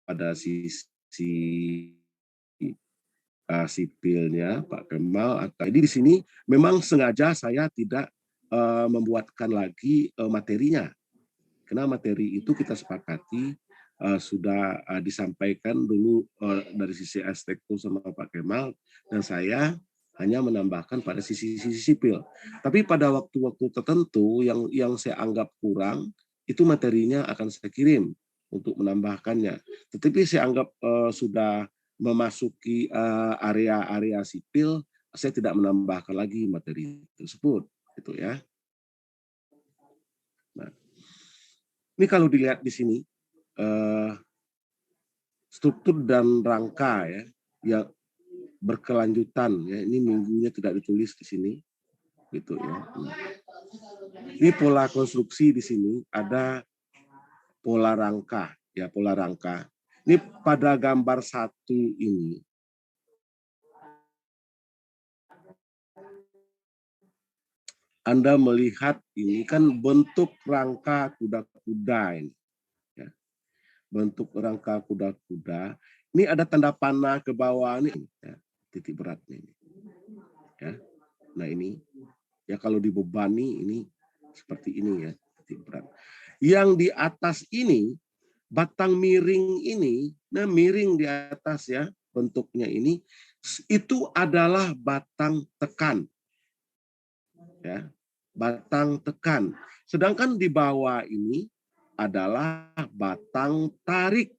pada sisi sipilnya Pak Kemal. Jadi di sini memang sengaja saya tidak membuatkan lagi materinya, karena materi itu kita sepakati sudah disampaikan dulu dari sisi arsitektur sama Pak Kemal, dan saya hanya menambahkan pada sisi sipil. Tapi pada waktu-waktu tertentu yang saya anggap kurang, itu materinya akan saya kirim untuk menambahkannya. Tetapi saya anggap sudah memasuki area-area sipil, saya tidak menambahkan lagi materi tersebut, gitu ya. Nah, ini kalau dilihat di sini struktur dan rangka ya yang berkelanjutan ya, ini minggunya tidak ditulis di sini, gitu ya. Ini pola konstruksi di sini ada pola rangka ya, pola rangka. Ini pada gambar 1 ini Anda melihat ini kan bentuk rangka kuda-kuda ini. Ya. Bentuk rangka kuda-kuda. Ini ada tanda panah ke bawah nih, ya, titik beratnya ini. Ya. Nah ini, ya kalau dibebani ini seperti ini ya, titik berat. Yang di atas ini, batang miring ini, nah miring di atas ya, bentuknya ini, itu adalah batang tekan. Ya, batang tekan. Sedangkan di bawah ini adalah batang tarik.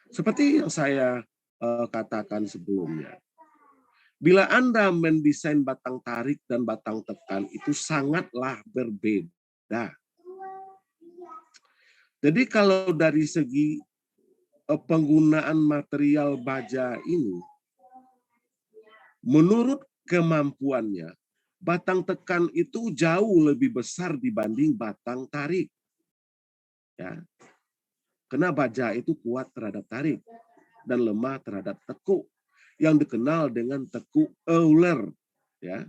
Seperti yang saya katakan sebelumnya. Bila Anda mendesain batang tarik dan batang tekan itu sangatlah berbeda. Jadi kalau dari segi penggunaan material baja ini, menurut kemampuannya, batang tekan itu jauh lebih besar dibanding batang tarik. Ya. Karena baja itu kuat terhadap tarik dan lemah terhadap tekuk, yang dikenal dengan tekuk Euler. Ya.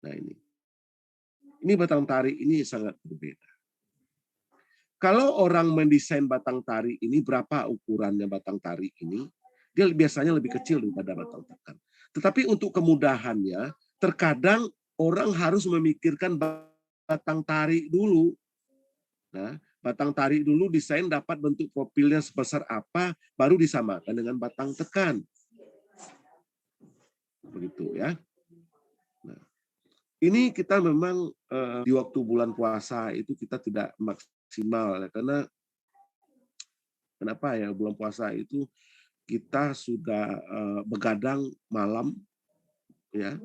Nah ini batang tarik ini sangat berbeda. Kalau orang mendesain batang tarik ini, berapa ukurannya batang tarik ini, dia biasanya lebih kecil daripada batang tekan. Tetapi untuk kemudahannya, terkadang orang harus memikirkan batang tarik dulu. Nah, batang tarik dulu desain dapat bentuk profilnya sebesar apa, baru disamakan dengan batang tekan. Begitu ya. Nah, ini kita memang di waktu bulan puasa itu kita tidak maksimal ya, karena kenapa ya, bulan puasa itu kita sudah begadang malam ya,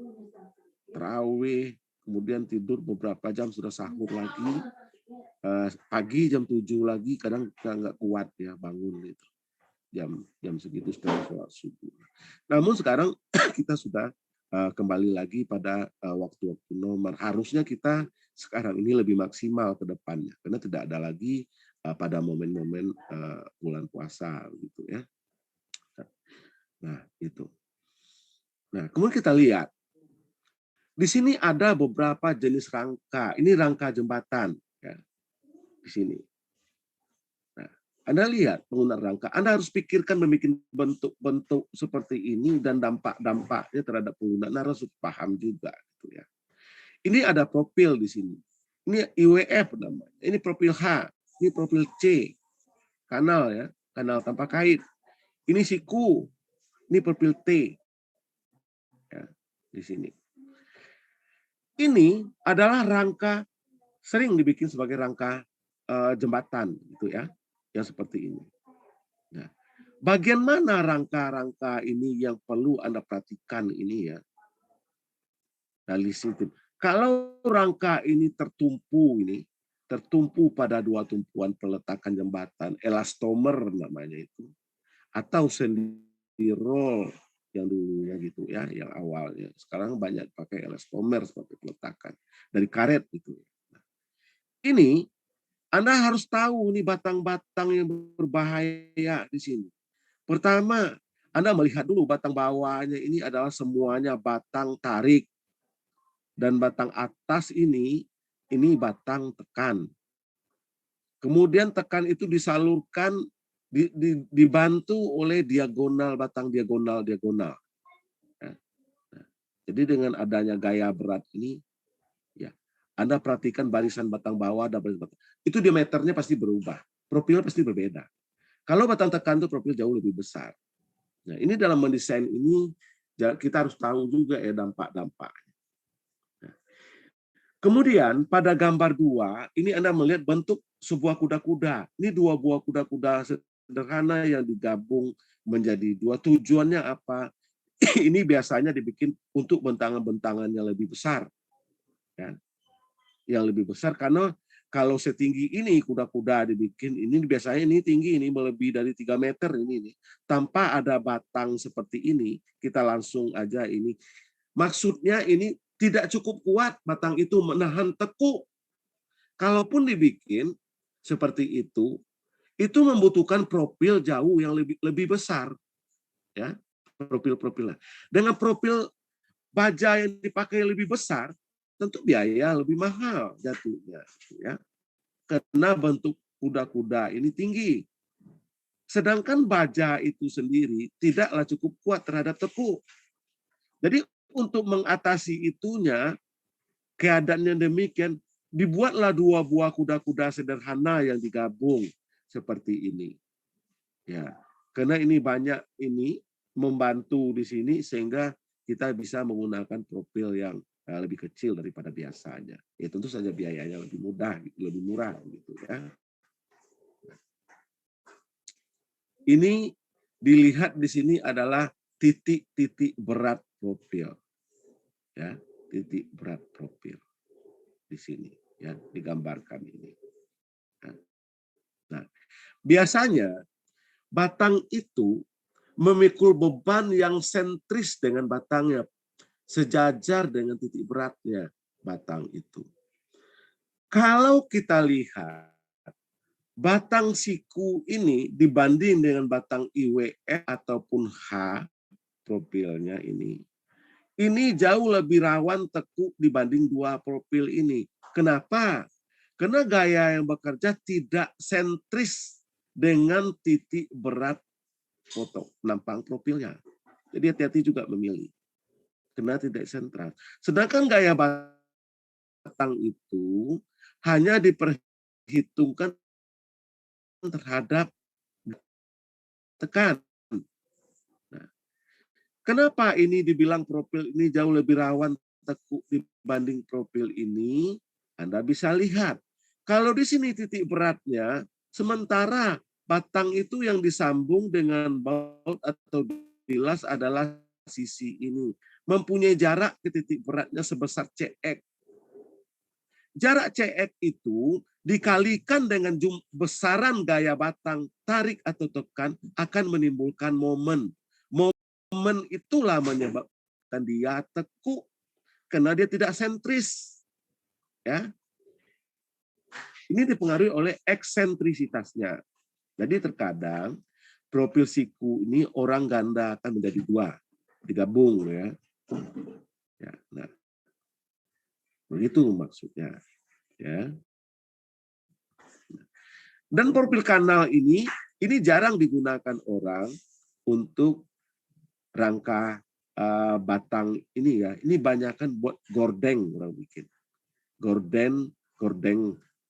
tarawih, kemudian tidur beberapa jam, sudah sahur lagi, pagi jam 7 lagi kadang kita nggak kuat ya bangun gitu. Jam segitu setelah sholat subuh. Namun sekarang kita sudah kembali lagi pada waktu-waktu normal. Harusnya kita sekarang ini lebih maksimal ke depannya, karena tidak ada lagi pada momen-momen bulan puasa gitu ya. Nah, itu. Nah, kemudian kita lihat di sini ada beberapa jenis rangka. Ini rangka jembatan ya. Di sini. Nah, Anda lihat penggunaan rangka. Anda harus pikirkan membuat bentuk-bentuk seperti ini dan dampak-dampaknya terhadap penggunaan. Anda harus paham juga gitu ya. Ini ada profil di sini. Ini IWF namanya. Ini profil H, ini profil C. Kanal ya, kanal tanpa kait. Ini siku, ini profil T. Ya, di sini. Ini adalah rangka, sering dibikin sebagai rangka jembatan gitu ya, yang seperti ini. Nah, bagian mana rangka-rangka ini yang perlu Anda perhatikan ini ya? Dari situ. Kalau rangka ini tertumpu pada dua tumpuan peletakan jembatan, elastomer namanya itu, atau sendirol yang dulunya gitu ya, yang awalnya. Sekarang banyak pakai elastomer sebagai peletakan dari karet gitu. Ini Anda harus tahu nih batang-batang yang berbahaya di sini. Pertama, Anda melihat dulu batang bawahnya ini adalah semuanya batang tarik. Dan batang atas ini batang tekan. Kemudian tekan itu disalurkan, dibantu oleh diagonal, batang diagonal. Ya. Nah, jadi dengan adanya gaya berat ini, ya, Anda perhatikan barisan batang bawah dan barisan batang. Itu diameternya pasti berubah. Profil pasti berbeda. Kalau batang tekan itu profil jauh lebih besar. Nah, ini dalam mendesain ini kita harus tahu juga ya dampak-dampak. Kemudian pada gambar 2, ini Anda melihat bentuk sebuah kuda-kuda. Ini 2 buah kuda-kuda sederhana yang digabung menjadi 2. Tujuannya apa? Ini biasanya dibikin untuk bentangan-bentangan yang lebih besar. Ya. Yang lebih besar karena kalau setinggi ini kuda-kuda dibikin, ini biasanya ini tinggi, ini melebihi dari 3 meter ini. Tanpa ada batang seperti ini, kita langsung aja ini. Maksudnya ini tidak cukup kuat batang itu menahan tekuk. Kalaupun dibikin seperti itu membutuhkan profil jauh yang lebih besar, ya, profilnya. Dengan profil baja yang dipakai lebih besar, tentu biaya lebih mahal jatuhnya, ya. Karena bentuk kuda-kuda ini tinggi. Sedangkan baja itu sendiri tidaklah cukup kuat terhadap tekuk. Jadi untuk mengatasi itunya, keadaannya demikian, dibuatlah 2 buah kuda-kuda sederhana yang digabung seperti ini. Ya, karena ini banyak ini membantu di sini sehingga kita bisa menggunakan profil yang lebih kecil daripada biasanya. Ya tentu saja biayanya lebih lebih murah gitu ya. Ini dilihat di sini adalah titik-titik berat profil. Ya, titik berat profil di sini ya digambarkan ini. Nah, biasanya batang itu memikul beban yang sentris dengan batangnya, sejajar dengan titik beratnya batang itu. Kalau kita lihat batang siku ini dibanding dengan batang IWF ataupun H profilnya ini jauh lebih rawan tekuk dibanding 2 profil ini. Kenapa? Karena gaya yang bekerja tidak sentris dengan titik berat foto nampang profilnya. Jadi hati-hati juga memilih. Karena tidak sentral. Sedangkan gaya batang itu hanya diperhitungkan terhadap tekan. Nah, kenapa ini dibilang profil ini jauh lebih rawan tekuk dibanding profil ini? Anda bisa lihat. Kalau di sini titik beratnya, sementara batang itu yang disambung dengan baut atau bilas adalah sisi ini. Mempunyai jarak ke titik beratnya sebesar CX. Jarak CX itu dikalikan dengan besaran gaya batang, tarik atau tekan akan menimbulkan momen. Momen itulah menyebabkan dia tekuk karena dia tidak sentris. Ya. Ini dipengaruhi oleh eksentrisitasnya. Jadi terkadang profil siku ini orang ganda akan menjadi 2, digabung ya. Ya, nah. Begitu maksudnya, ya. Dan profil kanal ini jarang digunakan orang untuk rangka batang ini ya. Ini banyakan buat gordeng orang bikin. Gordeng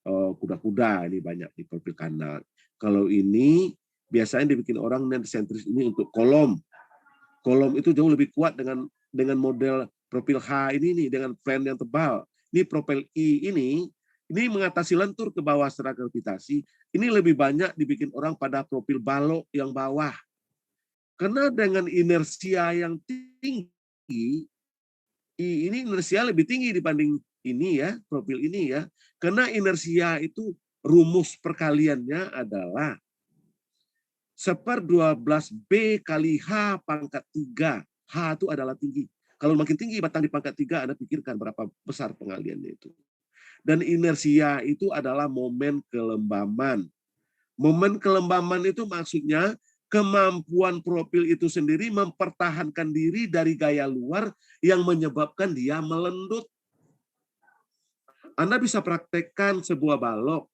kuda-kuda ini banyak di profil kanal. Kalau ini biasanya dibikin orang sentris ini untuk kolom. Kolom itu jauh lebih kuat dengan model profil H ini nih dengan plan yang tebal. Ini profil I ini mengatasi lentur ke bawah secara gravitasi. Ini lebih banyak dibikin orang pada profil balok yang bawah. Karena dengan inersia yang tinggi, ini inersia lebih tinggi dibanding ini ya, profil ini ya. Karena inersia itu rumus perkaliannya adalah 1/12B kali H pangkat 3. H itu adalah tinggi. Kalau makin tinggi batang di pangkat 3, Anda pikirkan berapa besar pengaliannya itu. Dan inersia itu adalah momen kelembaman. Momen kelembaman itu maksudnya kemampuan profil itu sendiri mempertahankan diri dari gaya luar yang menyebabkan dia melendut. Anda bisa praktekkan sebuah balok.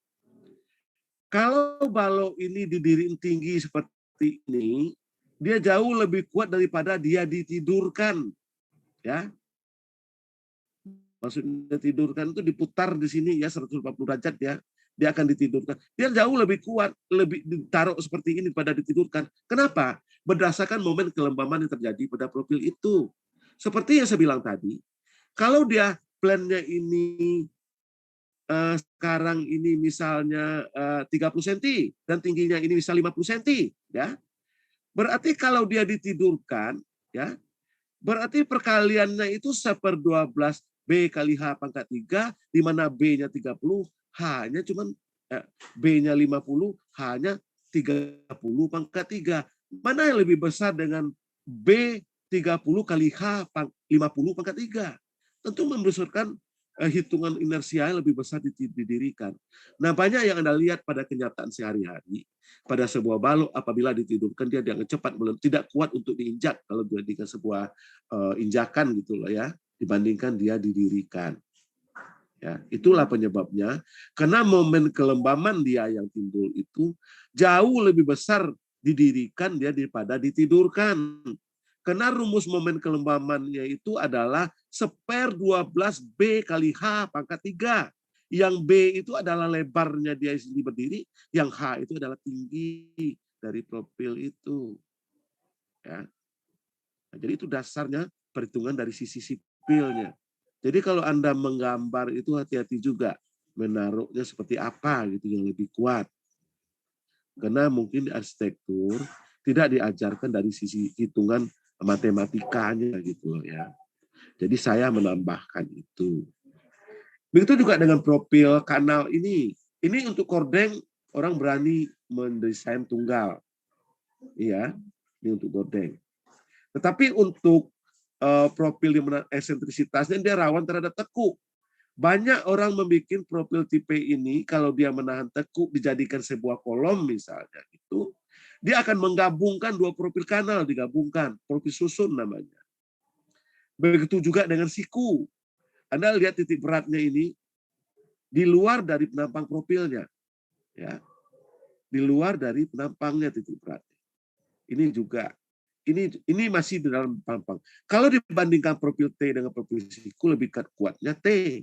Kalau balok ini didiriin tinggi seperti ini, dia jauh lebih kuat daripada dia ditidurkan, ya. Maksudnya tidurkan itu diputar di sini ya 140 derajat ya. Dia akan ditidurkan. Dia jauh lebih kuat, lebih ditaruh seperti ini pada ditidurkan. Kenapa? Berdasarkan momen kelembaman yang terjadi pada profil itu. Seperti yang saya bilang tadi, kalau dia plannya ini sekarang ini misalnya 30 cm dan tingginya ini bisa 50 cm, ya. Berarti kalau dia ditidurkan, ya, berarti perkaliannya itu 1/12 B kali H pangkat 3, di mana B-nya 30, H-nya cuma B-nya 50, H-nya 30 pangkat 3. Mana yang lebih besar dengan B 30 kali H 50 pangkat 3? Tentu membesarkan hitungan inersia yang lebih besar didirikan. Nah, banyak yang Anda lihat pada kenyataan sehari-hari, pada sebuah balok apabila ditidurkan dia dianggap cepat, tidak kuat untuk diinjak kalau dibandingkan sebuah injakan gitu loh ya, dibandingkan dia didirikan. Ya, itulah penyebabnya. Karena momen kelembaman dia yang timbul itu jauh lebih besar didirikan dia daripada ditidurkan. Karena rumus momen kelembamannya itu adalah 1/12 B kali H pangkat 3. Yang B itu adalah lebarnya dia sendiri berdiri, yang H itu adalah tinggi dari profil itu. Ya. Nah, jadi itu dasarnya perhitungan dari sisi sipilnya. Jadi kalau Anda menggambar itu hati-hati juga menaruhnya seperti apa gitu yang lebih kuat. Karena mungkin di arsitektur tidak diajarkan dari sisi hitungan matematikanya gitu loh ya. Jadi saya menambahkan itu. Begitu juga dengan profil kanal ini. Ini untuk kordeng orang berani mendesain tunggal. Iya, ini untuk gordeng. Tetapi untuk profil yang eksentrisitasnya dia rawan terhadap tekuk. Banyak orang membuat profil tipe ini kalau dia menahan tekuk dijadikan sebuah kolom misalnya itu, dia akan menggabungkan dua profil kanal digabungkan, profil susun namanya. Begitu juga dengan siku. Anda lihat titik beratnya ini di luar dari penampang profilnya, ya, di luar dari penampangnya titik berat. Ini juga ini masih di dalam penampang. Kalau dibandingkan profil T dengan profil siku lebih kuatnya T.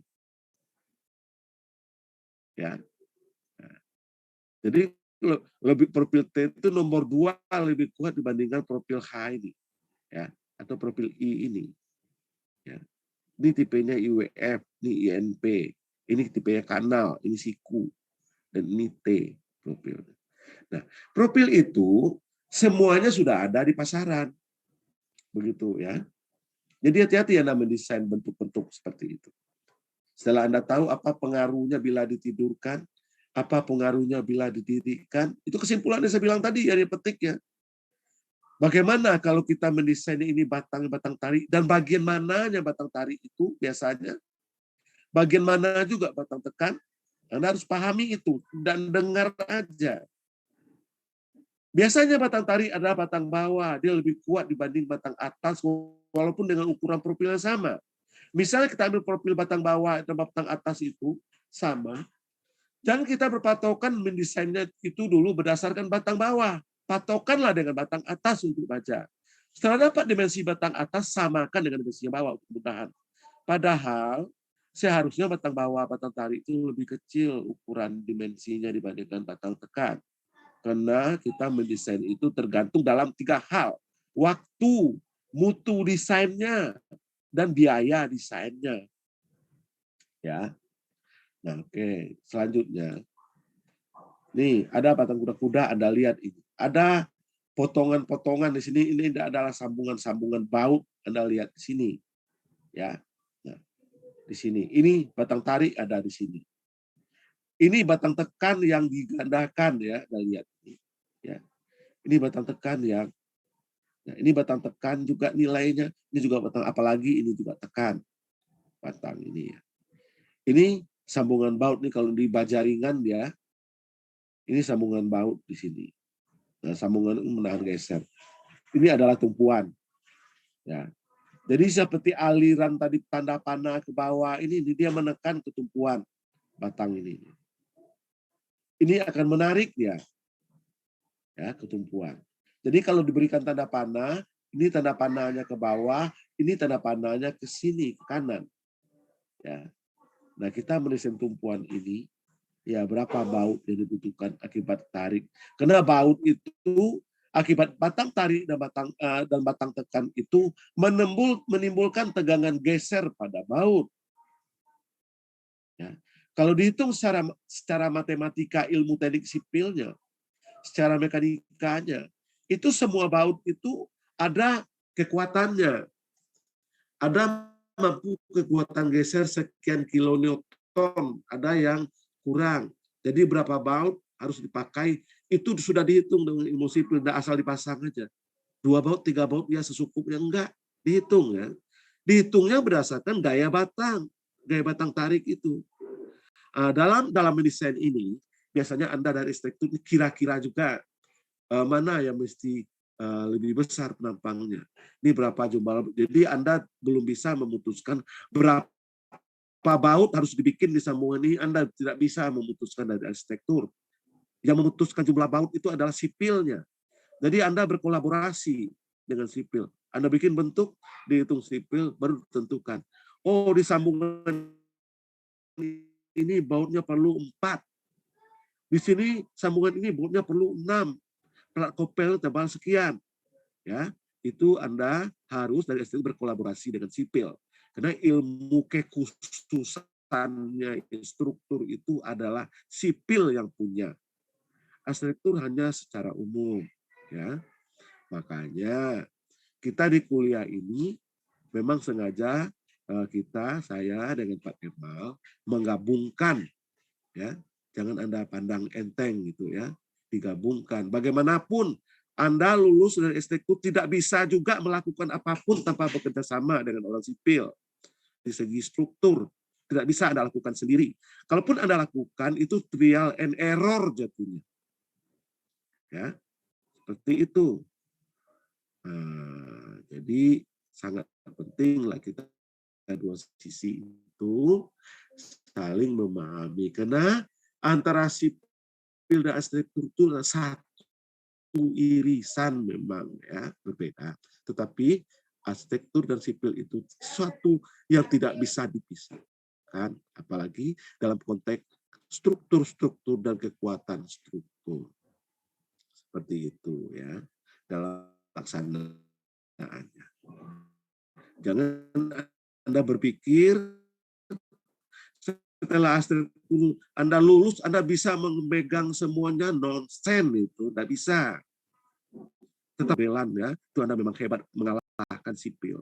Ya. Nah, jadi lebih profil T itu nomor 2 lebih kuat dibandingkan profil H ini, ya, atau profil I ini. Ya. Ini tipenya IWF, ini INP, ini tipenya kanal, ini siku, dan ini T profil. Nah, profil itu semuanya sudah ada di pasaran, begitu ya. Jadi hati-hati ya mendesain bentuk-bentuk seperti itu. Setelah Anda tahu apa pengaruhnya bila ditidurkan, apa pengaruhnya bila didirikan, itu kesimpulan yang saya bilang tadi ya, petik ya. Bagaimana kalau kita mendesain ini batang tarik, dan bagian mananya batang tarik itu biasanya, bagian mana juga batang tekan, Anda harus pahami itu dan dengar aja. Biasanya batang tarik adalah batang bawah, dia lebih kuat dibanding batang atas walaupun dengan ukuran profil yang sama. Misalnya kita ambil profil batang bawah dan batang atas itu sama, jangan kita berpatokan mendesainnya itu dulu berdasarkan batang bawah. Patokanlah dengan batang atas untuk baja. Setelah dapat dimensi batang atas, samakan dengan dimensi bawah untuk kemudahan. Padahal seharusnya batang bawah, batang tarik itu lebih kecil ukuran dimensinya dibandingkan batang tekan. Karena kita mendesain itu tergantung dalam 3 hal. Waktu, mutu desainnya, dan biaya desainnya. Ya. Nah, oke. Selanjutnya. Nih, ada batang kuda-kuda, Anda lihat ini. Ada potongan-potongan di sini. Ini adalah sambungan-sambungan baut, Anda lihat di sini. Ya. Nah, di sini. Ini batang tarik ada di sini. Ini batang tekan yang digandakan ya, Anda lihat ini. Ya. Ini batang tekan yang nah, ini batang tekan juga nilainya. Ini juga batang, apalagi ini juga tekan. Batang ini ya. Ini sambungan baut nih kalau di baja ringan dia. Ini sambungan baut di sini. Nah, sambungan menahan geser. Ini adalah tumpuan. Ya. Jadi seperti aliran tadi tanda panah ke bawah ini dia menekan ke tumpuan batang ini. ini akan menarik dia, ya, ke tumpuan. Jadi kalau diberikan tanda panah, ini tanda panahnya ke bawah, ini tanda panahnya ke sini, ke kanan. Ya. Nah, kita menyusun tumpuan ini, ya berapa baut yang dibutuhkan akibat tarik. Karena baut itu akibat batang tarik dan batang tekan itu menimbulkan tegangan geser pada baut. Ya. Kalau dihitung secara matematika ilmu teknik sipilnya, secara mekanikanya, itu semua baut itu ada kekuatannya. Ada mampu kekuatan geser sekian kilonewton, ada yang kurang. Jadi berapa baut harus dipakai, itu sudah dihitung dengan ilmu sipil, tidak asal dipasang aja. 2 baut, 3 baut, ya sesukupnya, enggak. Dihitung ya. Dihitungnya berdasarkan gaya batang tarik itu. Dalam mendesain ini, biasanya Anda dari struktur kira-kira juga mana yang mesti lebih besar penampangnya. Ini berapa jumlah. Jadi Anda belum bisa memutuskan berapa baut harus dibikin di sambungan ini. Anda tidak bisa memutuskan dari arsitektur. Yang memutuskan jumlah baut itu adalah sipilnya. Jadi Anda berkolaborasi dengan sipil. Anda bikin bentuk, dihitung sipil, baru ditentukan. Oh, di sambungan ini bautnya perlu 4. Di sini sambungan ini bautnya perlu 6. Plat kopel tebal sekian. Ya, itu Anda harus dari STU berkolaborasi dengan sipil. Karena ilmu kekhususannya struktur itu adalah sipil yang punya. Arsitektur hanya secara umum, ya. Makanya kita di kuliah ini memang sengaja saya dengan Pak Kemal menggabungkan, ya. Jangan Anda pandang enteng gitu ya. Digabungkan. Bagaimanapun Anda lulus dari arsitektur tidak bisa juga melakukan apapun tanpa bekerja sama dengan orang sipil. Di segi struktur, tidak bisa Anda lakukan sendiri. Kalaupun Anda lakukan, itu trial and error jatuhnya. Ya, seperti itu. Nah, jadi sangat pentinglah kita dua sisi itu saling memahami. Karena antara sipil dan arsitektur itu satu irisan memang ya, berbeda. Tetapi arsitektur dan sipil itu sesuatu yang tidak bisa dipisahkan, apalagi dalam konteks struktur-struktur dan kekuatan struktur. Seperti itu ya, dalam pelaksanaannya. Jangan Anda berpikir setelah Anda lulus, Anda bisa memegang semuanya, nonsen itu, tidak bisa. Tetap belan ya, itu Anda memang hebat mengalahkan sipil.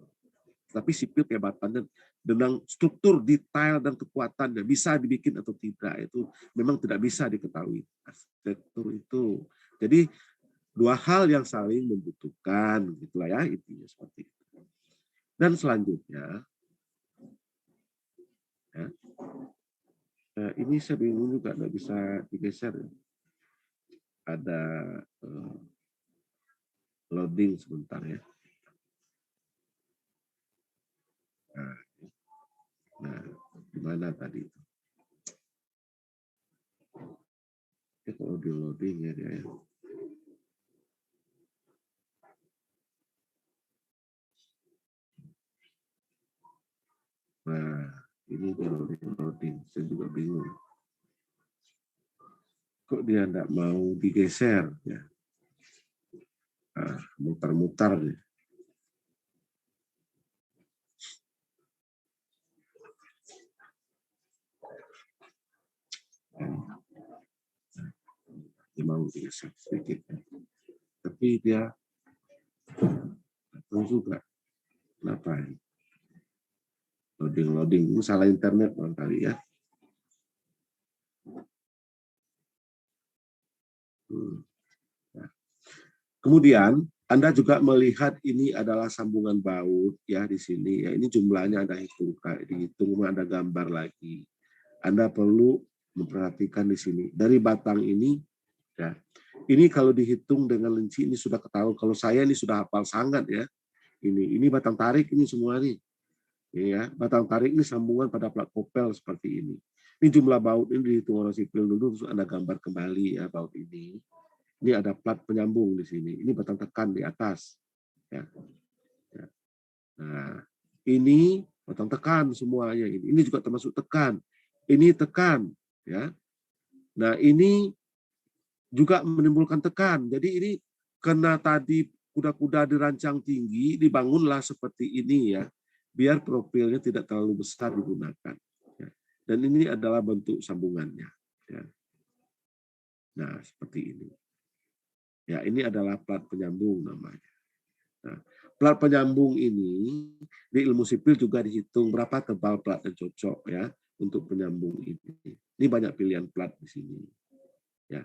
Tapi sipil kehebatannya dengan struktur, detail, dan kekuatannya bisa dibikin atau tidak, itu memang tidak bisa diketahui. Arsitektur itu. Jadi dua hal yang saling membutuhkan, gitulah ya, intinya seperti itu. Dan selanjutnya, ya, ini saya bingung juga, nggak bisa digeser. Ada loading sebentar ya. Nah, gimana tadi? Kalau di loading ya dia. Nah, ini di loading. Saya juga bingung. Kok dia enggak mau digeser ya? Nah, mutar-mutar nih. Dia mau digeser sedikit. Tapi dia tahu juga kenapa ini. Loading. Ini salah internet barangkali ya. Nah. Kemudian Anda juga melihat ini adalah sambungan baut ya di sini ya, ini jumlahnya Anda dihitung ada gambar lagi. Anda perlu memperhatikan di sini dari batang ini ya. Ini kalau dihitung dengan rinci ini sudah ketahui, kalau saya ini sudah hafal sangat ya. Ini batang tarik ini semua nih. Ya, batang tarik ini sambungan pada plat kopel seperti ini. Ini jumlah baut ini dihitung orang sipil dulu, terus Anda gambar kembali ya baut ini. Ini ada plat penyambung di sini. Ini batang tekan di atas. Ya. Ya. Nah, ini batang tekan semuanya ini. Ini juga termasuk tekan. Ini tekan, ya. Nah, ini juga menimbulkan tekan. Jadi ini karena tadi kuda-kuda dirancang tinggi, dibangunlah seperti ini ya, biar profilnya tidak terlalu besar digunakan. Ya. Dan ini adalah bentuk sambungannya. Ya. Nah, seperti ini. Ya, ini adalah plat penyambung namanya. Nah, plat penyambung ini di ilmu sipil juga dihitung berapa tebal plat yang cocok ya untuk penyambung ini. Ini banyak pilihan plat di sini. Ya.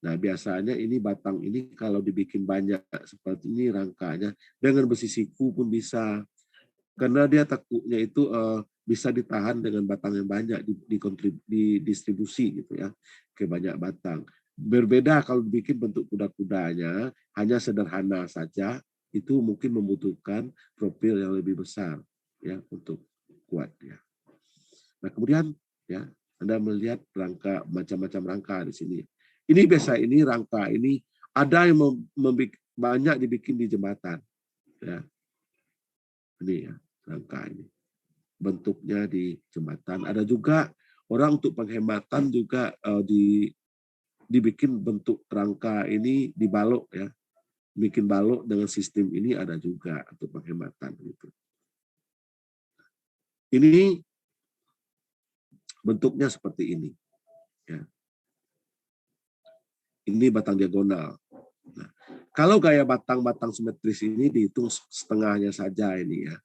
Nah, biasanya ini batang ini kalau dibikin banyak seperti ini rangkanya dengan besi siku pun bisa. Karena dia tekuknya itu bisa ditahan dengan batang yang banyak didistribusi gitu ya ke banyak batang. Berbeda kalau dibikin bentuk kuda-kudanya hanya sederhana saja, itu mungkin membutuhkan profil yang lebih besar ya untuk kuat ya. Nah, kemudian ya Anda melihat rangka macam-macam rangka di sini. Ini biasa ini rangka ini ada yang banyak dibikin di jembatan ya. Ini ya rangka ini. Bentuknya di jembatan. Ada juga orang untuk penghematan juga dibikin bentuk rangka ini di balok ya. Bikin balok dengan sistem ini ada juga untuk penghematan gitu. Ini bentuknya seperti ini. Ya. Ini batang diagonal. Nah, kalau gaya batang-batang simetris ini dihitung setengahnya saja ini ya.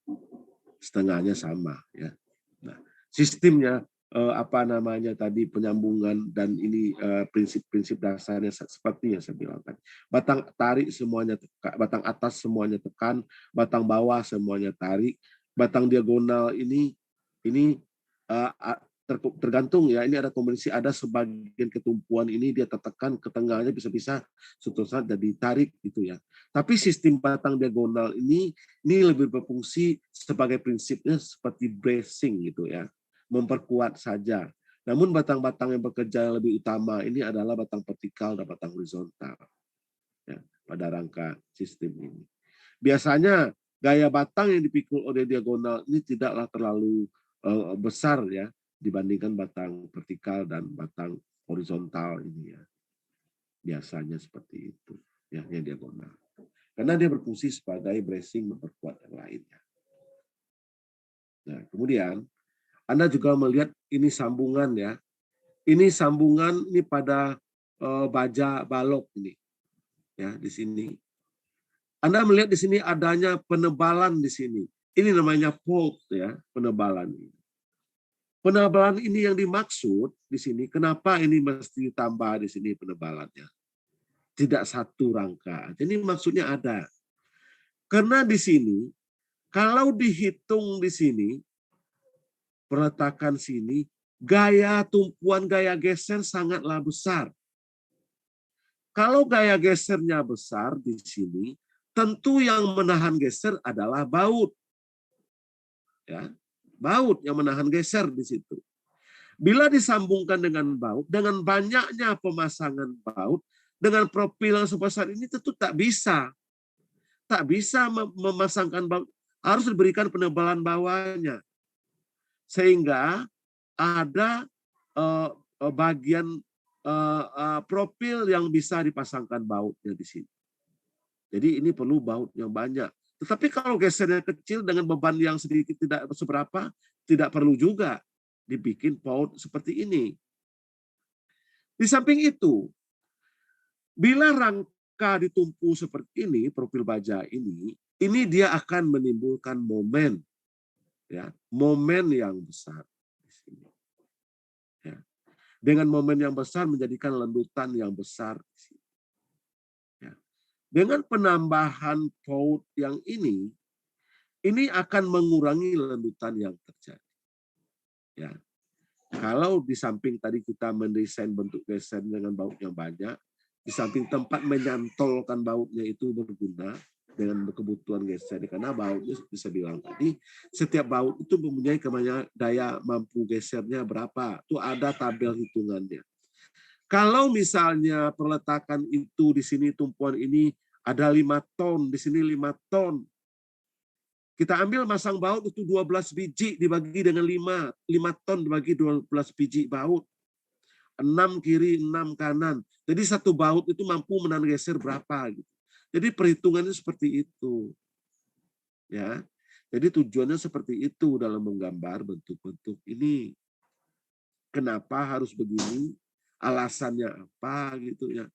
Setengahnya sama ya. Nah, sistemnya apa namanya tadi penyambungan dan ini prinsip-prinsip dasarnya seperti yang saya bilang tadi. Batang tarik semuanya tekan, batang atas semuanya tekan, batang bawah semuanya tarik, batang diagonal ini tergantung ya. Ini ada kombinasi, ada sebagian ketumpuan ini dia tertekan ke tengahnya bisa-bisa suatu saat jadi tarik gitu ya. Tapi sistem batang diagonal ini lebih berfungsi sebagai prinsipnya seperti bracing gitu ya, memperkuat saja. Namun batang-batang yang bekerja yang lebih utama ini adalah batang vertikal dan batang horizontal ya, pada rangka sistem ini. Biasanya gaya batang yang dipikul oleh diagonal ini tidaklah terlalu besar ya dibandingkan batang vertikal dan batang horizontal ini ya. Biasanya seperti itu ya, yang diagonal. Karena dia berfungsi sebagai bracing memperkuat yang lainnya. Nah, kemudian Anda juga melihat ini sambungan ya. Ini sambungan ini pada baja balok ini. Ya, di sini. Anda melihat di sini adanya penebalan di sini. Ini namanya fold ya, penebalan ini. Penebalan ini yang dimaksud di sini, kenapa ini mesti ditambah di sini penebalannya? Tidak satu rangka. Jadi maksudnya ada. Karena di sini, kalau dihitung di sini, peletakan sini, gaya tumpuan, gaya geser sangatlah besar. Kalau gaya gesernya besar di sini, tentu yang menahan geser adalah baut. Ya, baut yang menahan geser di situ. Bila disambungkan dengan baut, dengan banyaknya pemasangan baut, dengan profil yang sebesar ini tentu tak bisa. Tak bisa memasangkan baut, harus diberikan penebalan bawahnya. Sehingga ada bagian profil yang bisa dipasangkan bautnya di sini. Jadi ini perlu baut yang banyak. Tetapi kalau gesernya kecil dengan beban yang sedikit tidak seberapa, tidak perlu juga dibikin baut seperti ini. Di samping itu, bila rangka ditumpu seperti ini, profil baja ini dia akan menimbulkan momen, ya, momen yang besar. Ya. Dengan momen yang besar menjadikan lendutan yang besar. Ya. Dengan penambahan baut yang ini akan mengurangi lendutan yang terjadi. Ya. Kalau di samping tadi kita mendesain bentuk geser dengan baut yang banyak, di samping tempat menyantolkan bautnya itu berguna, dengan kebutuhan geser. Karena bautnya bisa bilang tadi, setiap baut itu mempunyai daya mampu gesernya berapa. Itu ada tabel hitungannya. Kalau misalnya perletakan itu di sini tumpuan ini ada 5 ton, di sini 5 ton. Kita ambil masang baut itu 12 biji dibagi dengan 5 ton dibagi 12 biji baut. 6 kiri, 6 kanan. Jadi satu baut itu mampu menahan geser berapa gitu. Jadi perhitungannya seperti itu. Ya. Jadi tujuannya seperti itu dalam menggambar bentuk-bentuk ini. Kenapa harus begini? Alasannya apa gitu ya.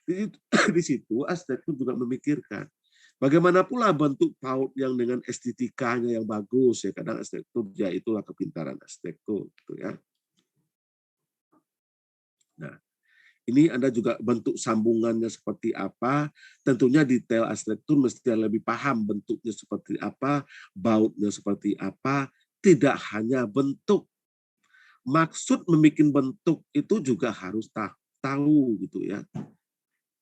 Di situ arsitektur juga memikirkan bagaimana pula bentuk baut yang dengan estetikanya yang bagus ya. Kadang arsitektur ya itulah kepintaran arsitektur gitu ya. Nah, ini Anda juga bentuk sambungannya seperti apa. Tentunya detail arsitektur mesti lebih paham bentuknya seperti apa, bautnya seperti apa. Tidak hanya bentuk. Maksud membuat bentuk itu juga harus tahu gitu ya.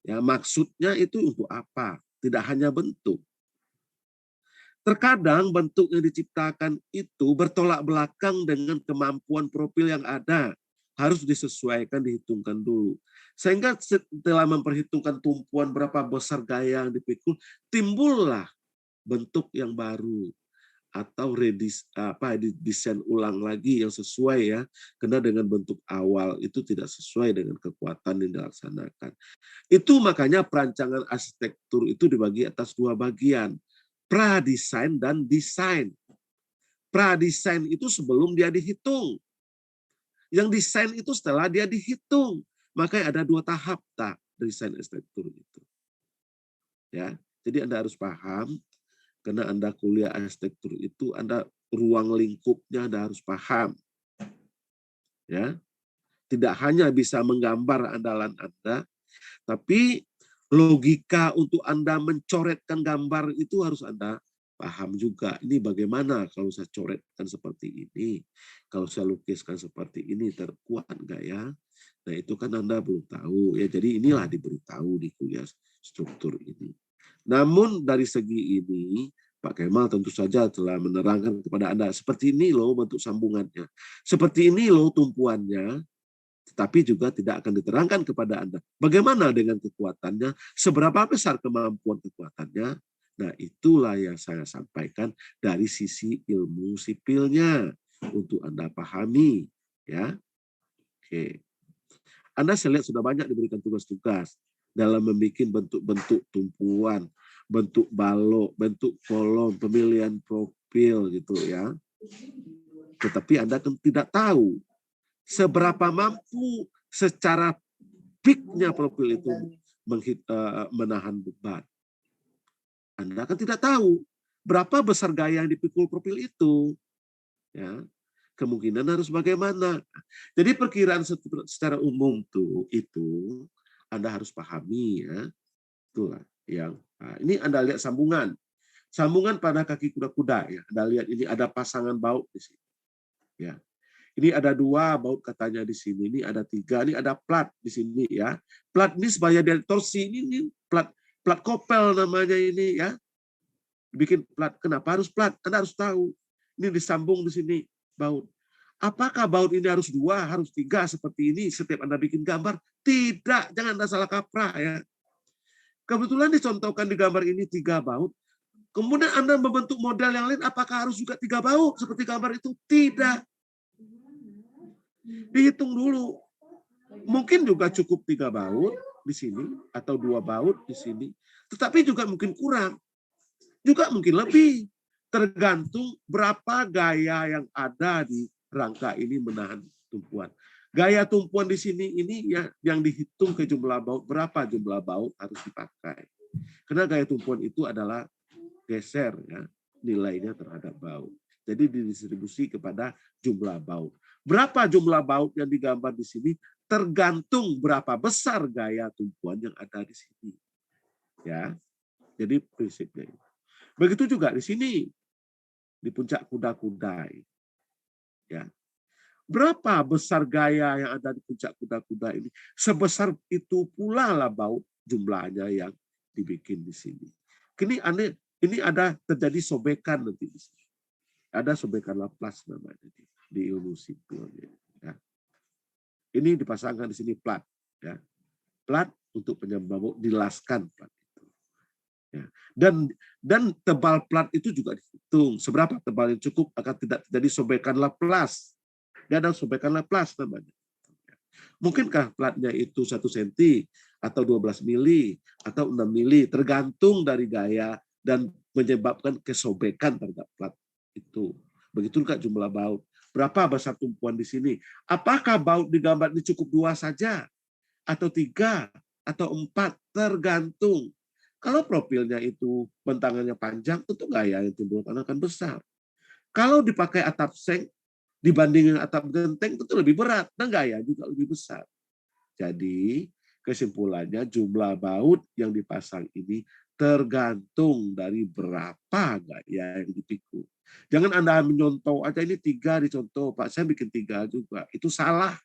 Ya, maksudnya itu untuk apa? Tidak hanya bentuk. Terkadang bentuk yang diciptakan itu bertolak belakang dengan kemampuan profil yang ada. Harus disesuaikan, dihitungkan dulu. Sehingga setelah memperhitungkan tumpuan berapa besar gaya yang dipikul, timbullah bentuk yang baru atau desain ulang lagi yang sesuai ya. Karena dengan bentuk awal itu tidak sesuai dengan kekuatan yang dilaksanakan. Itu makanya perancangan arsitektur itu dibagi atas 2 bagian. Pradesain dan desain. Pradesain itu sebelum dia dihitung. Yang desain itu setelah dia dihitung. Makanya ada 2 tahap desain arsitektur itu. Ya, jadi Anda harus paham karena Anda kuliah arsitektur itu Anda ruang lingkupnya Anda harus paham. Ya. Tidak hanya bisa menggambar andalan Anda, tapi logika untuk Anda mencoretkan gambar itu harus Anda paham juga. Ini bagaimana kalau saya coretkan seperti ini, kalau saya lukiskan seperti ini, terkuat enggak ya? Nah itu kan Anda belum tahu ya. Jadi inilah diberitahu di kuliah struktur ini. Namun dari segi ini, Pak Kemal tentu saja telah menerangkan kepada Anda, seperti ini loh bentuk sambungannya, seperti ini loh tumpuannya, tetapi juga tidak akan diterangkan kepada Anda. Bagaimana dengan kekuatannya, seberapa besar kemampuan kekuatannya. Nah itulah yang saya sampaikan dari sisi ilmu sipilnya untuk Anda pahami. Ya, oke. Anda saya lihat sudah banyak diberikan tugas-tugas dalam membuat bentuk-bentuk tumpuan, bentuk balok, bentuk kolom, pemilihan profil gitu ya. Tetapi Anda kan tidak tahu seberapa mampu secara peak-nya profil itu menahan beban. Anda kan tidak tahu berapa besar gaya yang dipikul profil itu. Ya, kemungkinan harus bagaimana. Jadi perkiraan secara umum itu Anda harus pahami ya. Itulah yang ini Anda lihat sambungan. Sambungan pada kaki kuda-kuda ya. Anda lihat ini ada pasangan baut di sini. Ya. Ini ada 2 baut katanya di sini, ini ada 3, ini ada plat di sini ya. Plat ini sebagai dari torsi ini plat kopel namanya ini ya. Bikin plat. Kenapa harus plat? Anda harus tahu. Ini disambung di sini baut. Apakah baut ini harus 2, harus 3 seperti ini setiap Anda bikin gambar? Tidak, jangan Anda salah kaprah ya. Kebetulan dicontohkan di gambar ini 3 baut. Kemudian Anda membentuk model yang lain, apakah harus juga 3 baut seperti gambar itu? Tidak. Dihitung dulu. Mungkin juga cukup 3 baut di sini atau 2 baut di sini. Tetapi juga mungkin kurang. Juga mungkin lebih. Tergantung berapa gaya yang ada di rangka ini menahan tumpuan. Gaya tumpuan di sini ini yang dihitung ke jumlah baut, berapa jumlah baut harus dipakai. Karena gaya tumpuan itu adalah geser ya, nilainya terhadap baut. Jadi didistribusi kepada jumlah baut. Berapa jumlah baut yang digambar di sini tergantung berapa besar gaya tumpuan yang ada di sini. Ya. Jadi prinsipnya itu. Begitu juga di sini di puncak kuda-kuda. Ya. Berapa besar gaya yang ada di puncak kuda-kuda ini? Sebesar itu pula lah baut jumlahnya yang dibikin di sini. Ini ada terjadi sobekan nanti di sini. Ada sobekan Laplace namanya di ilmu sipil. Ya. Ini dipasangkan di sini plat. Ya. Plat untuk penyambung dilaskan plat itu. Ya. Dan tebal plat itu juga dihitung. Seberapa tebal yang cukup agar tidak terjadi sobekan Laplace. Dia ada sobekan Laplace namanya. Mungkinkah platnya itu 1 cm atau 12 mili atau 6 mili, tergantung dari gaya dan menyebabkan kesobekan terhadap plat itu. Begitu juga jumlah baut. Berapa besar tumpuan di sini? Apakah baut di gambar ini cukup 2 saja? Atau 3? Atau 4? Tergantung. Kalau profilnya itu bentangannya panjang, tentu gaya yang timbulkan akan besar. Kalau dipakai atap seng, dibandingin atap genteng tentu lebih berat dan gaya juga lebih besar. Jadi kesimpulannya jumlah baut yang dipasang ini tergantung dari berapa gaya yang dipikul. Jangan Anda menyontoh aja ini 3 dicontoh, Pak saya bikin 3 juga. Itu salah.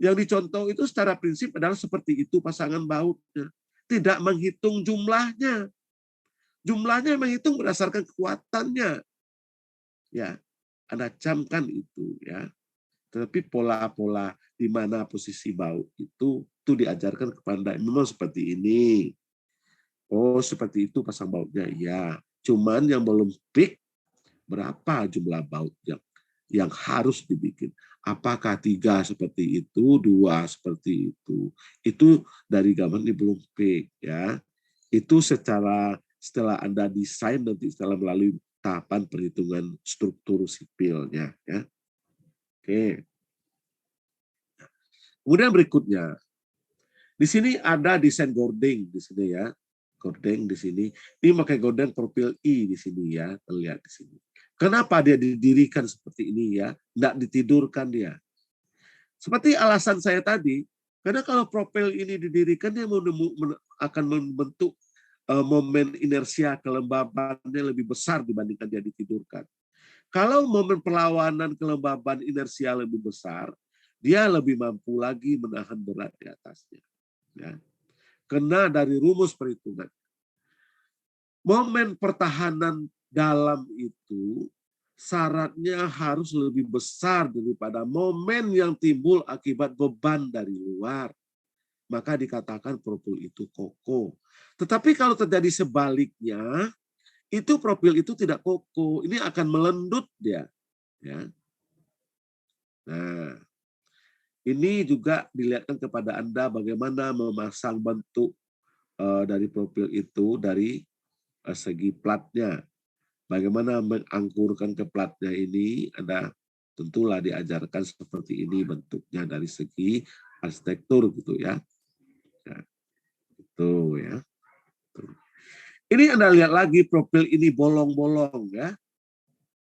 Yang dicontoh itu secara prinsip adalah seperti itu pasangan bautnya. Tidak menghitung jumlahnya. Jumlahnya menghitung berdasarkan kekuatannya. Ya, Anda camkan itu ya. Tetapi pola-pola di mana posisi baut itu diajarkan kepada memang seperti ini. Oh, seperti itu pasang bautnya. Ya, cuman yang belum peak berapa jumlah baut yang harus dibikin. Apakah 3 seperti itu, 2 seperti itu. Itu dari gambar ini belum peak ya. Itu setelah Anda desain nanti setelah melalui tahapan perhitungan struktur sipilnya ya. Oke. Kemudian berikutnya, di sini ada desain gording di sini ya, gording di sini. Ini pakai gording profil I di sini ya, terlihat di sini. Kenapa dia didirikan seperti ini ya? Tidak ditidurkan dia. Seperti alasan saya tadi, karena kalau profil ini didirikan dia akan membentuk momen inersia kelembabannya lebih besar dibandingkan dia ditidurkan. Kalau momen perlawanan kelembaban inersia lebih besar, dia lebih mampu lagi menahan berat di atasnya. Ya. Kena dari rumus perhitungan. Momen pertahanan dalam itu syaratnya harus lebih besar daripada momen yang timbul akibat beban dari luar. Maka dikatakan profil itu kokoh. Tetapi kalau terjadi sebaliknya, itu profil itu tidak kokoh. Ini akan melendut dia. Ya. Nah, ini juga dilihatkan kepada Anda bagaimana memasang bentuk dari profil itu dari segi platnya. Bagaimana mengangkurkan ke platnya ini, Anda tentulah diajarkan seperti ini bentuknya dari segi arsitektur gitu ya. Ya itu ya. Ini Anda lihat lagi profil ini bolong-bolong ya.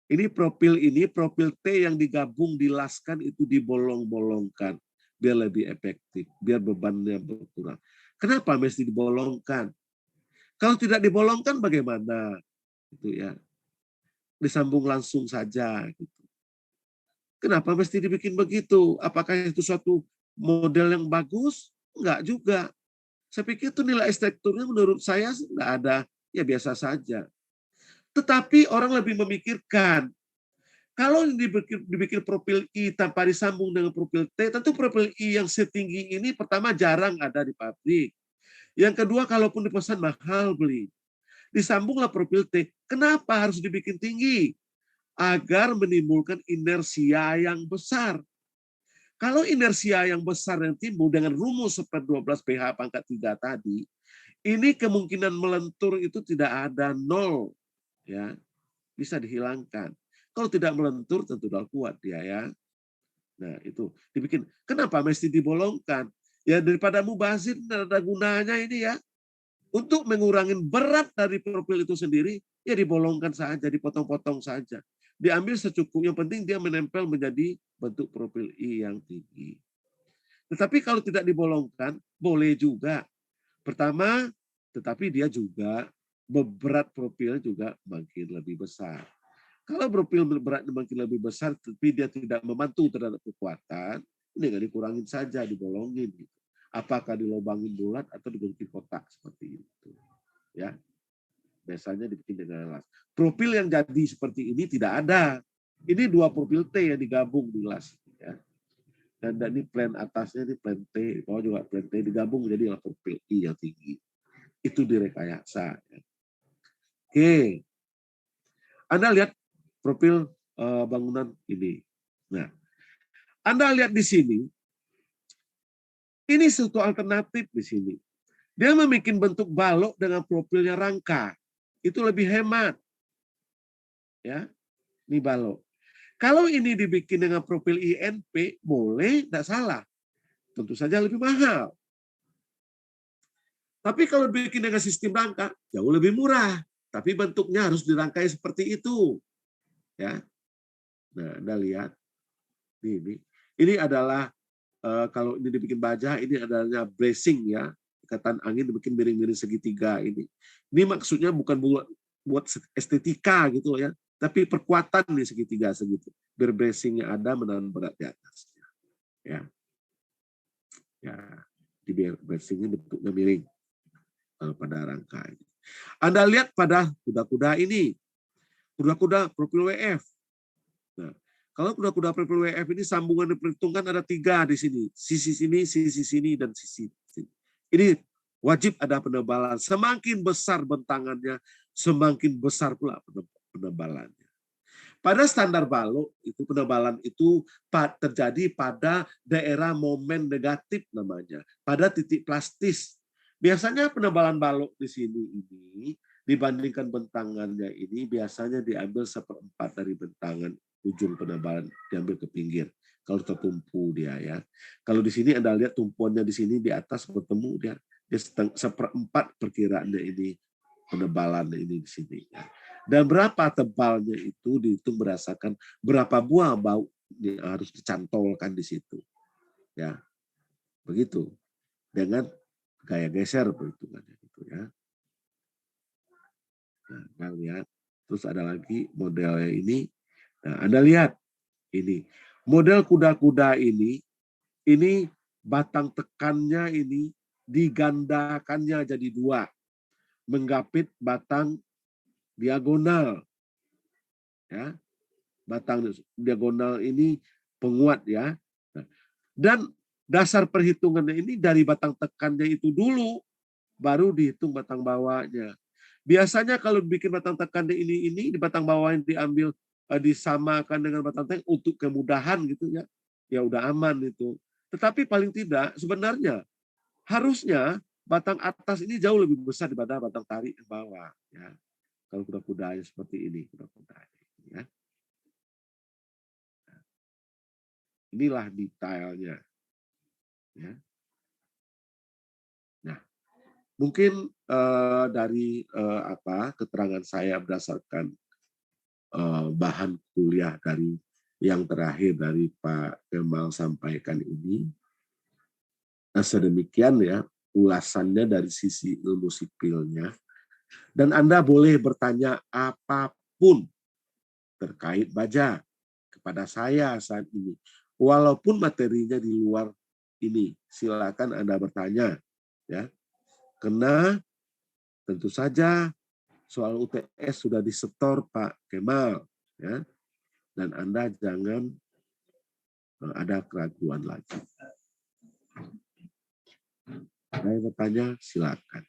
Ini profil T yang digabung dilaskan itu dibolong-bolongkan biar lebih efektif, biar bebannya berkurang. Kenapa mesti dibolongkan? Kalau tidak dibolongkan bagaimana? Itu ya. Disambung langsung saja gitu. Kenapa mesti dibikin begitu? Apakah itu suatu model yang bagus? Enggak juga. Saya pikir itu nilai strukturnya menurut saya enggak ada, ya biasa saja. Tetapi orang lebih memikirkan, kalau dibikin profil I tanpa disambung dengan profil T, tentu profil I yang setinggi ini pertama jarang ada di pabrik. Yang kedua, kalaupun dipesan mahal beli. Disambunglah profil T. Kenapa harus dibikin tinggi? Agar menimbulkan inersia yang besar. Kalau inersia yang besar yang timbul dengan rumus seper 12 pH pangkat 3 tadi, ini kemungkinan melentur itu tidak ada, 0. Ya, bisa dihilangkan. Kalau tidak melentur tentu sudah kuat dia ya. Nah, itu dibikin. Kenapa mesti dibolongkan? Ya daripada mubazir ada gunanya ini ya. Untuk mengurangi berat dari profil itu sendiri, ya dibolongkan saja, dipotong-potong saja. Diambil secukupnya, yang penting dia menempel menjadi bentuk profil I yang tinggi. Tetapi kalau tidak dibolongkan, boleh juga. Pertama, tetapi dia juga berat profil juga makin lebih besar. Kalau profil beratnya makin lebih besar, tapi dia tidak memantul terhadap kekuatan, ini nggak dikurangin saja, dibolongin. Apakah dilobangin bulat atau dibentuk kotak seperti itu. Ya, biasanya dibikin dengan las. Profil yang jadi seperti ini tidak ada. Ini 2 profil T yang digabung di las. Ya. Dan ini plan atasnya ini plan T, bawah juga plan T digabung menjadi profil I yang tinggi. Itu direkayasa. Ya. Oke, Anda lihat profil bangunan ini. Nah, Anda lihat di sini, ini suatu alternatif di sini. Dia membuat bentuk balok dengan profilnya rangka. Itu lebih hemat. Ya, ini balok. Kalau ini dibikin dengan profil INP, boleh, tidak salah. Tentu saja lebih mahal. Tapi kalau dibikin dengan sistem rangka, jauh lebih murah. Tapi bentuknya harus dirangkai seperti itu. Ya, nah, Anda lihat. Ini adalah kalau ini dibikin baja, ini adalah bracing ya, ikatan angin dibikin miring-miring segitiga ini. Ini maksudnya bukan buat estetika gitu loh ya, tapi perkuatan nih segitiga segitu. Biar bracingnya ada menahan berat di atasnya. Ya, ya, di bracingnya bentuknya miring pada rangka ini. Anda lihat pada kuda-kuda ini, kuda-kuda profil WF. Nah, kalau kuda-kuda profil WF ini sambungan diperhitungkan ada 3 di sini. Sisi sini, dan sisi sini. Ini wajib ada penebalan. Semakin besar bentangannya, semakin besar pula penebalannya. Pada standar balok, itu penebalan itu terjadi pada daerah momen negatif namanya. Pada titik plastis. Biasanya penebalan balok di sini ini dibandingkan bentangannya ini biasanya diambil 1/4 dari bentangan ujung penebalan diambil ke pinggir. Kalau tertumpu dia ya. Kalau di sini Anda lihat tumpuannya di sini di atas bertemu dia 1/4 perkiraannya ini penebalan ini di sini. Ya. Dan berapa tebalnya itu dihitung berdasarkan berapa buah bau yang harus dicantolkan di situ. Ya, begitu. Dengan gaya geser perhitungannya itu ya. Nah, Anda lihat. Terus ada lagi modelnya ini. Nah, Anda lihat ini. Model kuda-kuda ini batang tekannya ini digandakannya jadi 2. Menggapit batang diagonal. Ya. Batang diagonal ini penguat ya. Dan dasar perhitungannya ini dari batang tekannya itu dulu, baru dihitung batang bawahnya. Biasanya kalau bikin batang tekan ini di batang bawahnya diambil disamakan dengan batang tekan untuk kemudahan gitu ya. Ya udah aman itu. Tetapi paling tidak sebenarnya harusnya batang atas ini jauh lebih besar daripada batang tarik yang bawah ya. Kalau kuda-kudanya seperti ini, kuda-kuda ya. Inilah detailnya ya. Nah, mungkin dari keterangan saya berdasarkan bahan kuliah dari yang terakhir dari Pak Kemal sampaikan ini, sedemikian ya ulasannya dari sisi ilmu sipilnya. Dan Anda boleh bertanya apapun terkait baja kepada saya saat ini. Walaupun materinya di luar ini, silakan Anda bertanya. Ya, karena tentu saja soal UTS sudah disetor Pak Kemal, ya, dan Anda jangan ada keraguan lagi. Ada yang bertanya, silakan.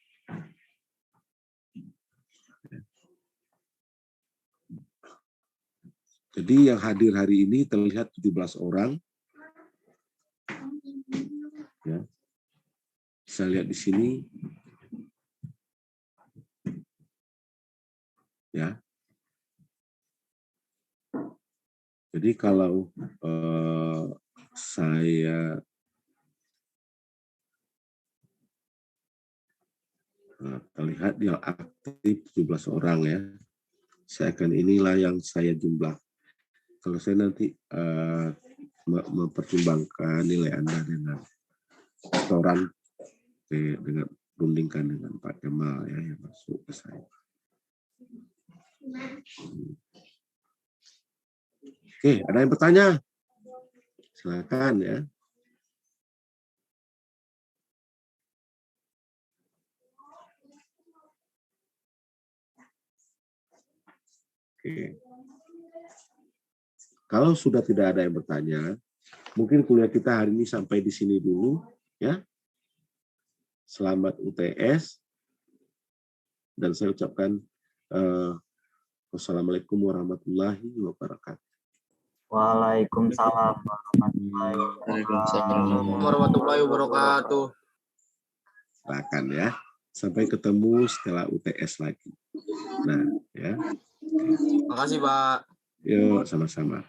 Jadi yang hadir hari ini terlihat 17 orang. Ya. Bisa lihat di sini. Ya. Jadi kalau saya terlihat yang aktif 17 orang ya. Saya akan inilah yang saya jumlah. Kalau saya nanti mempertimbangkan nilai Anda dengan setoran dengan rundingkan dengan Pak Kemal ya yang masuk ke saya. Oke, ada yang bertanya? Silakan ya. Oke. Kalau sudah tidak ada yang bertanya, mungkin kuliah kita hari ini sampai di sini dulu, ya. Selamat UTS, dan saya ucapkan wassalamualaikum warahmatullahi wabarakatuh. Waalaikumsalam warahmatullahi warahmatullahi wabarakatuh. Silakan ya. Sampai ketemu setelah UTS lagi. Nah, ya. Makasih, Pak. Yuk, sama-sama.